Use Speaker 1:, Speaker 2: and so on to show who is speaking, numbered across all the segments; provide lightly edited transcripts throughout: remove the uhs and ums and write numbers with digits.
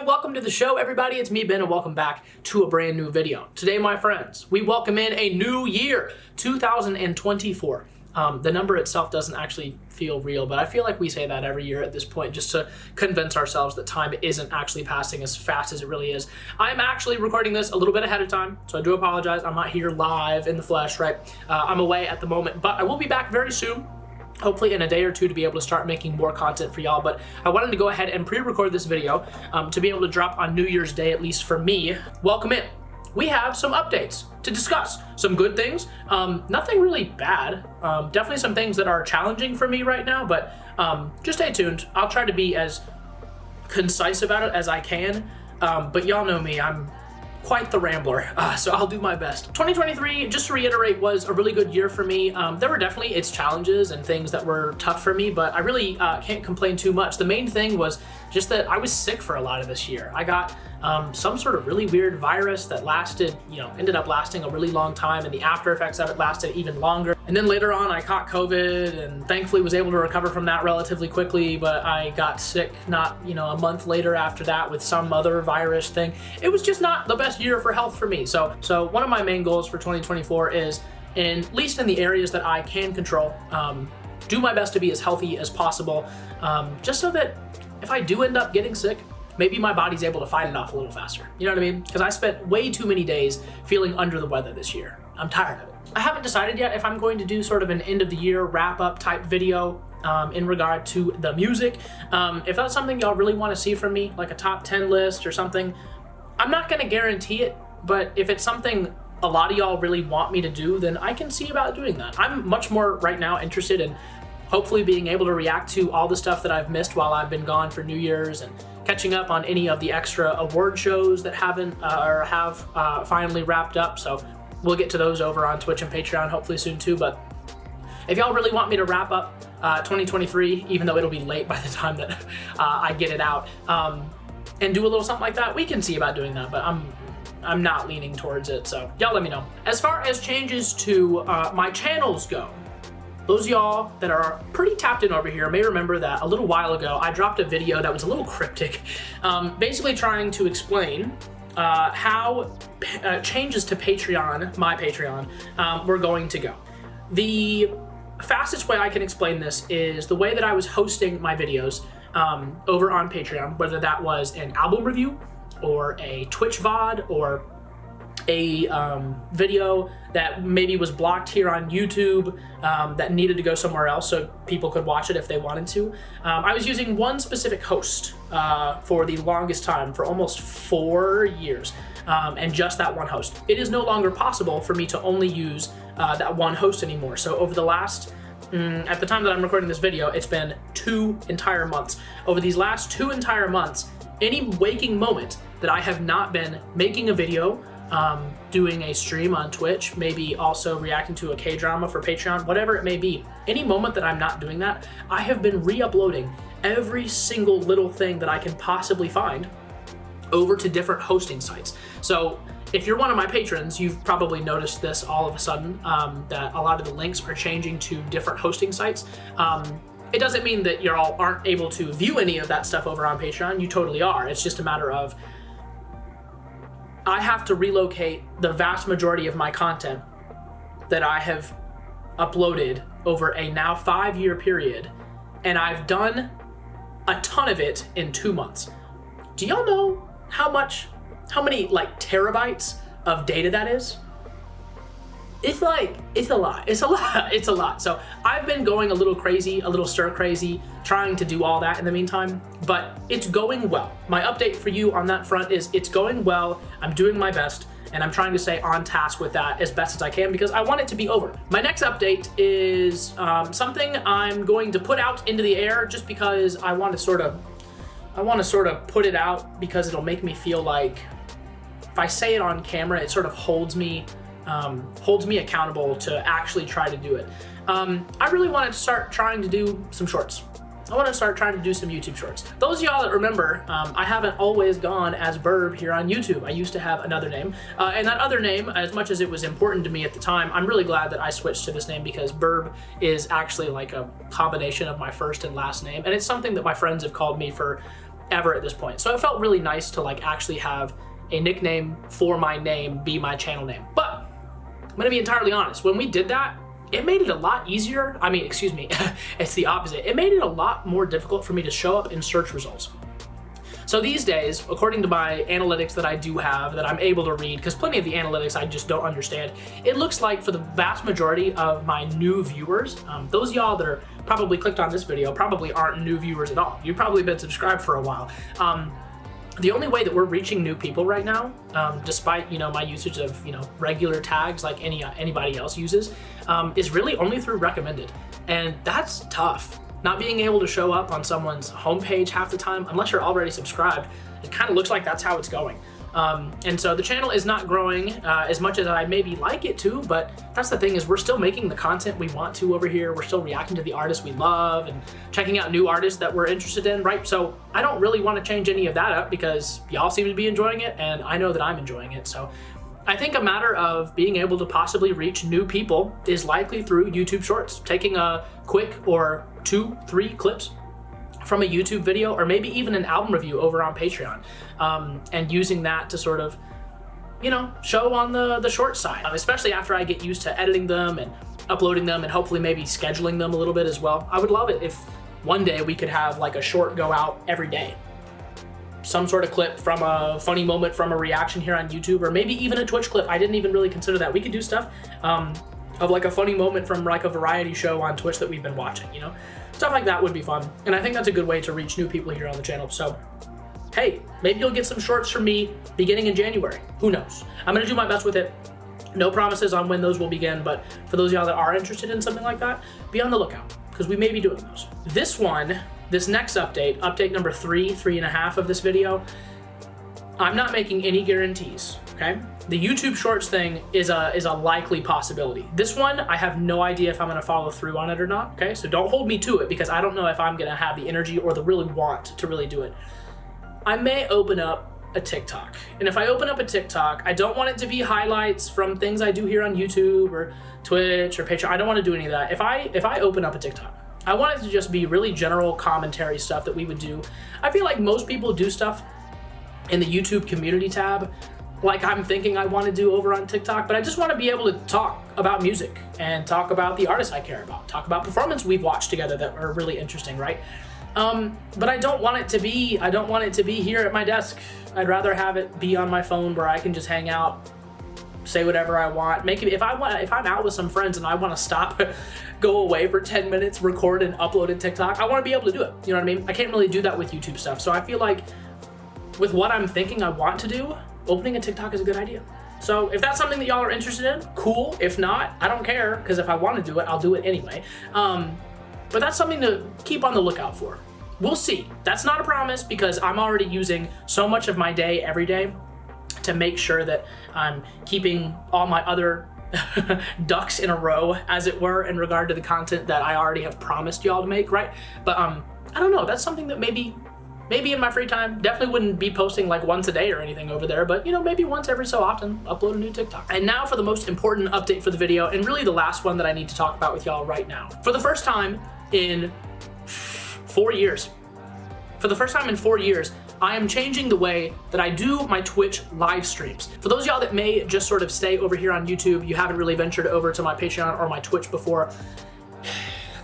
Speaker 1: And welcome to the show, everybody. It's me, Ben, and welcome back to a brand new video. Today, my friends, we welcome in a new year, 2024. The number itself doesn't actually feel real, but I feel like we say that every year at this point just to convince ourselves that time isn't actually passing as fast as it really is. I'm actually recording this a little bit ahead of time, so I do apologize. I'm not here live in the flesh, right? I'm away at the moment, but I will be back very soon. Hopefully in a day or two to be able to start making more content for y'all, but I wanted to go ahead and pre-record this video to be able to drop on New Year's Day, at least for me. Welcome in. We have some updates to discuss. Some good things, nothing really bad. Definitely some things that are challenging for me right now, but just stay tuned. I'll try to be as concise about it as I can, but y'all know me, I'm quite the rambler, so I'll do my best. 2023, just to reiterate, was a really good year for me. There were definitely its challenges and things that were tough for me, but I really can't complain too much. The main thing was just that I was sick for a lot of this year. I got some sort of really weird virus that lasted, ended up lasting a really long time, and the after effects of it lasted even longer. And then later on, I caught COVID and thankfully was able to recover from that relatively quickly, but I got sick not, a month later after that with some other virus thing. It was just not the best year for health for me. So one of my main goals for 2024 is, at least in the areas that I can control, do my best to be as healthy as possible, just so that if I do end up getting sick, maybe my body's able to fight it off a little faster. You know what I mean? Because I spent way too many days feeling under the weather this year. I'm tired of it. I haven't decided yet if I'm going to do sort of an end of the year wrap up type video in regard to the music. If that's something y'all really want to see from me, like a top 10 list or something, I'm not going to guarantee it, but if it's something a lot of y'all really want me to do, then I can see about doing that. I'm much more right now interested in hopefully being able to react to all the stuff that I've missed while I've been gone for New Year's, and catching up on any of the extra award shows that haven't or have finally wrapped up. So we'll get to those over on Twitch and Patreon hopefully soon too. But if y'all really want me to wrap up 2023, even though it'll be late by the time that I get it out, and do a little something like that, we can see about doing that, but I'm not leaning towards it, so y'all let me know. As far as changes to my channels go, those of y'all that are pretty tapped in over here may remember that a little while ago I dropped a video that was a little cryptic, basically trying to explain how changes to Patreon, my Patreon, were going to go. The fastest way I can explain this is the way that I was hosting my videos over on Patreon, whether that was an album review or a Twitch VOD or a video that maybe was blocked here on YouTube that needed to go somewhere else so people could watch it if they wanted to. I was using one specific host for the longest time, for almost 4 years, and just that one host. It is no longer possible for me to only use that one host anymore. So over the last, at the time that I'm recording this video, it's been 2 entire months. Over these last 2 entire months, any waking moment that I have not been making a video, doing a stream on Twitch, maybe also reacting to a K-drama for Patreon, whatever it may be, any moment that I'm not doing that, I have been re-uploading every single little thing that I can possibly find over to different hosting sites. So if you're one of my patrons, you've probably noticed this all of a sudden, that a lot of the links are changing to different hosting sites. It doesn't mean that y'all aren't able to view any of that stuff over on Patreon. You totally are. It's just a matter of I have to relocate the vast majority of my content that I have uploaded over a now 5-year period, and I've done a ton of it in 2 months. Do y'all know how many like terabytes of data that is? It's a lot. So I've been going a little crazy, a little stir crazy, trying to do all that in the meantime, but it's going well. My update for you on that front is it's going well. I'm doing my best, and I'm trying to stay on task with that as best as I can because I want it to be over. My next update is something I'm going to put out into the air just because I want to sort of put it out because it'll make me feel like if I say it on camera, it sort of holds me accountable to actually try to do it. I really wanted to start trying to do some shorts. I want to start trying to do some YouTube shorts. Those of y'all that remember, I haven't always gone as Birb here on YouTube. I used to have another name, and that other name, as much as it was important to me at the time, I'm really glad that I switched to this name because Birb is actually like a combination of my first and last name, and it's something that my friends have called me for ever at this point. So it felt really nice to like actually have a nickname for my name be my channel name. But I'm gonna be entirely honest, when we did that, it made it a lot easier. I mean, excuse me, it's the opposite. It made it a lot more difficult for me to show up in search results. So these days, according to my analytics that I do have, that I'm able to read, because plenty of the analytics I just don't understand, it looks like for the vast majority of my new viewers, those of y'all that are probably clicked on this video probably aren't new viewers at all. You've probably been subscribed for a while. The only way that we're reaching new people right now, despite my usage of regular tags like anybody else uses, is really only through recommended, and that's tough. Not being able to show up on someone's homepage half the time, unless you're already subscribed, it kind of looks like that's how it's going. And so the channel is not growing as much as I maybe like it to, but that's the thing, is we're still making the content we want to over here. We're still reacting to the artists we love and checking out new artists that we're interested in, right? So I don't really want to change any of that up because y'all seem to be enjoying it and I know that I'm enjoying it. So I think a matter of being able to possibly reach new people is likely through YouTube Shorts, taking a quick or 2-3 clips from a YouTube video, or maybe even an album review over on Patreon, and using that to sort of, show on the short side, especially after I get used to editing them and uploading them and hopefully maybe scheduling them a little bit as well. I would love it if one day we could have like a short go out every day. Some sort of clip from a funny moment from a reaction here on YouTube, or maybe even a Twitch clip. I didn't even really consider that. We could do stuff of like a funny moment from like a variety show on Twitch that we've been watching, Stuff like that would be fun. And I think that's a good way to reach new people here on the channel. So, hey, maybe you'll get some shorts from me beginning in January. Who knows? I'm gonna do my best with it. No promises on when those will begin, but for those of y'all that are interested in something like that, be on the lookout, because we may be doing those. This next update number 3.5 of this video, I'm not making any guarantees, okay? The YouTube Shorts thing is a likely possibility. This one, I have no idea if I'm gonna follow through on it or not, okay? So don't hold me to it, because I don't know if I'm gonna have the energy or the really want to really do it. I may open up a TikTok. And if I open up a TikTok, I don't want it to be highlights from things I do here on YouTube or Twitch or Patreon. I don't want to do any of that. If I open up a TikTok, I want it to just be really general commentary stuff that we would do. I feel like most people do stuff in the YouTube community tab like I'm thinking I want to do over on TikTok, but I just want to be able to talk about music and talk about the artists I care about, talk about performances we've watched together that are really interesting, right? But I don't want it to be here at my desk. I'd rather have it be on my phone where I can just hang out, say whatever I want. If I'm out with some friends and I want to stop, go away for 10 minutes, record and upload a TikTok, I want to be able to do it. You know what I mean? I can't really do that with YouTube stuff. So I feel like with what I'm thinking I want to do, opening a TikTok is a good idea. So if that's something that y'all are interested in, cool. If not, I don't care, because if I want to do it, I'll do it anyway. But that's something to keep on the lookout for. We'll see. That's not a promise, because I'm already using so much of my day every day to make sure that I'm keeping all my other ducks in a row, as it were, in regard to the content that I already have promised y'all to make, right? But I don't know. That's something that maybe in my free time, definitely wouldn't be posting like once a day or anything over there, but maybe once every so often, upload a new TikTok. And now for the most important update for the video, and really the last one that I need to talk about with y'all right now. For the first time in 4 years, I am changing the way that I do my Twitch live streams. For those of y'all that may just sort of stay over here on YouTube, you haven't really ventured over to my Patreon or my Twitch before,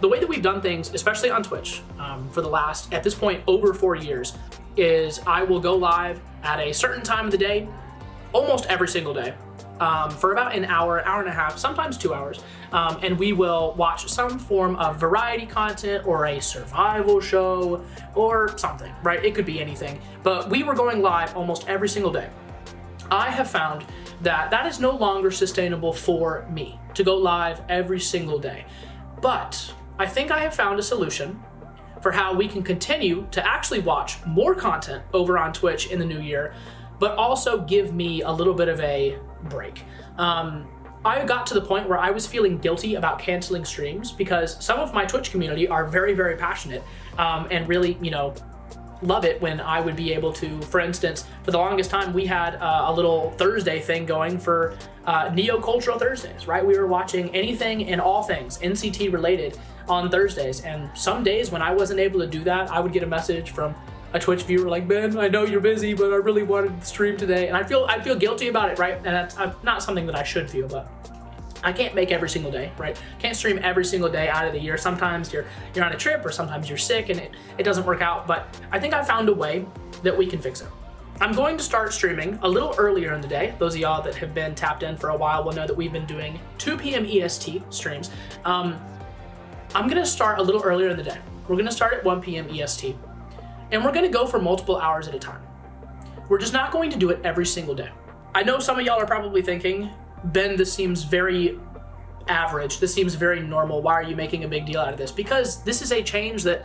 Speaker 1: the way that we've done things, especially on Twitch, for the last, at this point, over 4 years, is I will go live at a certain time of the day, almost every single day, for about an hour and a half, sometimes 2 hours, and we will watch some form of variety content or a survival show or something, right? It could be anything, but we were going live almost every single day. I have found that that is no longer sustainable for me to go live every single day, but I think I have found a solution for how we can continue to actually watch more content over on Twitch in the new year, but also give me a little bit of a break. I got to the point where I was feeling guilty about canceling streams, because some of my Twitch community are very, very passionate and really, love it when I would be able to, for instance, for the longest time, we had a little Thursday thing going for Neo-Cultural Thursdays, right? We were watching anything and all things NCT related on Thursdays, and some days when I wasn't able to do that, I would get a message from a Twitch viewer like, Ben, I know you're busy, but I really wanted to stream today. And I feel guilty about it, right? And that's not something that I should feel, but I can't make every single day, right? Can't stream every single day out of the year. Sometimes you're on a trip, or sometimes you're sick and it doesn't work out, but I think I found a way that we can fix it. I'm going to start streaming a little earlier in the day. Those of y'all that have been tapped in for a while will know that we've been doing 2 p.m. EST streams. I'm gonna start a little earlier in the day. We're gonna start at 1 p.m. EST, and we're gonna go for multiple hours at a time. We're just not going to do it every single day. I know some of y'all are probably thinking, Ben, this seems very average. This seems very normal. Why are you making a big deal out of this? Because this is a change that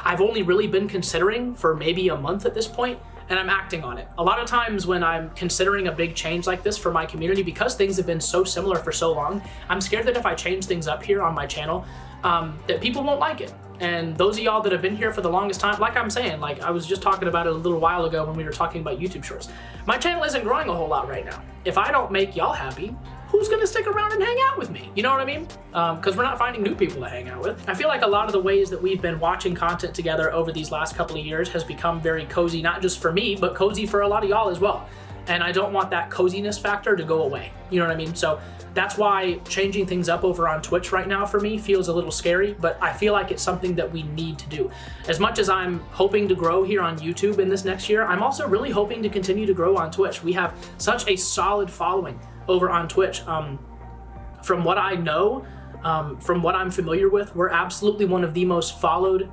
Speaker 1: I've only really been considering for maybe a month at this point, and I'm acting on it. A lot of times when I'm considering a big change like this for my community, because things have been so similar for so long, I'm scared that if I change things up here on my channel, that people won't like it. And those of y'all that have been here for the longest time, like I'm saying, like I was just talking about it a little while ago when we were talking about YouTube Shorts, my channel isn't growing a whole lot right now. If I don't make y'all happy, who's gonna stick around and hang out with me? You know what I mean? Because we're not finding new people to hang out with. I feel like a lot of the ways that we've been watching content together over these last couple of years has become very cozy, not just for me, but cozy for a lot of y'all as well. And I don't want that coziness factor to go away. You know what I mean? So that's why changing things up over on Twitch right now for me feels a little scary, but I feel like it's something that we need to do. As much as I'm hoping to grow here on YouTube in this next year, I'm also really hoping to continue to grow on Twitch. We have such a solid following over on Twitch. From what I know, from what I'm familiar with, we're absolutely one of the most followed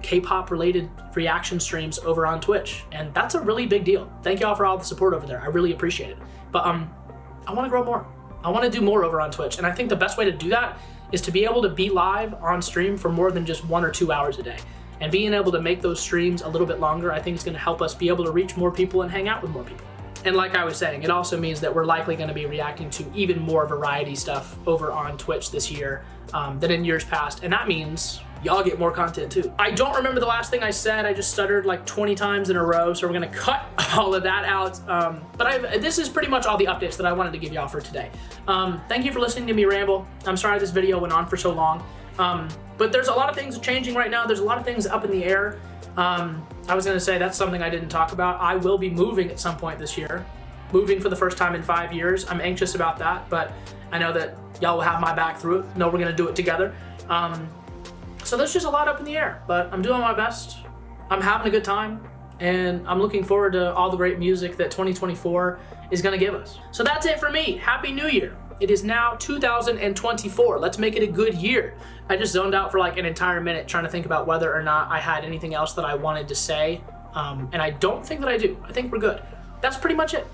Speaker 1: K-pop related reaction streams over on Twitch, and that's a really big deal. Thank y'all for all the support over there. I really appreciate it. But I want to grow more. I want to do more over on Twitch, and I think the best way to do that is to be able to be live on stream for more than just 1 or 2 hours a day. And being able to make those streams a little bit longer, I think is going to help us be able to reach more people and hang out with more people. And like I was saying, it also means that we're likely going to be reacting to even more variety stuff over on Twitch this year than in years past. And that means y'all get more content too. I don't remember the last thing I said. I just stuttered like 20 times in a row, so we're going to cut all of that out. But this is pretty much all the updates that I wanted to give y'all for today. Thank you for listening to me ramble. I'm sorry this video went on for so long. But there's a lot of things changing right now. There's a lot of things up in the air. I was gonna say that's something I didn't talk about. I will be moving at some point this year. Moving for the first time in 5 years. I'm anxious about that, but I know that y'all will have my back through it. No, we're gonna do it together. So there's just a lot up in the air, but I'm doing my best. I'm having a good time, and I'm looking forward to all the great music that 2024 is gonna give us. So that's it for me. Happy New Year. It is now 2024. Let's make it a good year. I just zoned out for like an entire minute trying to think about whether or not I had anything else that I wanted to say. And I don't think that I do. I think we're good. That's pretty much it.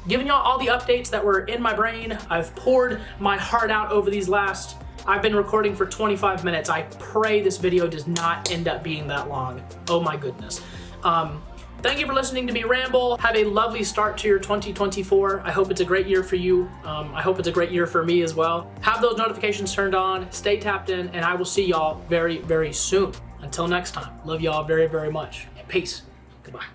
Speaker 1: Giving y'all all the updates that were in my brain. I've poured my heart out over these last, I've been recording for 25 minutes. I pray this video does not end up being that long. Oh my goodness. Thank you for listening to me ramble. Have a lovely start to your 2024. I hope it's a great year for you. I hope it's a great year for me as well. Have those notifications turned on, stay tapped in, and I will see y'all very, very soon. Until next time, love y'all very, very much. Peace. Goodbye.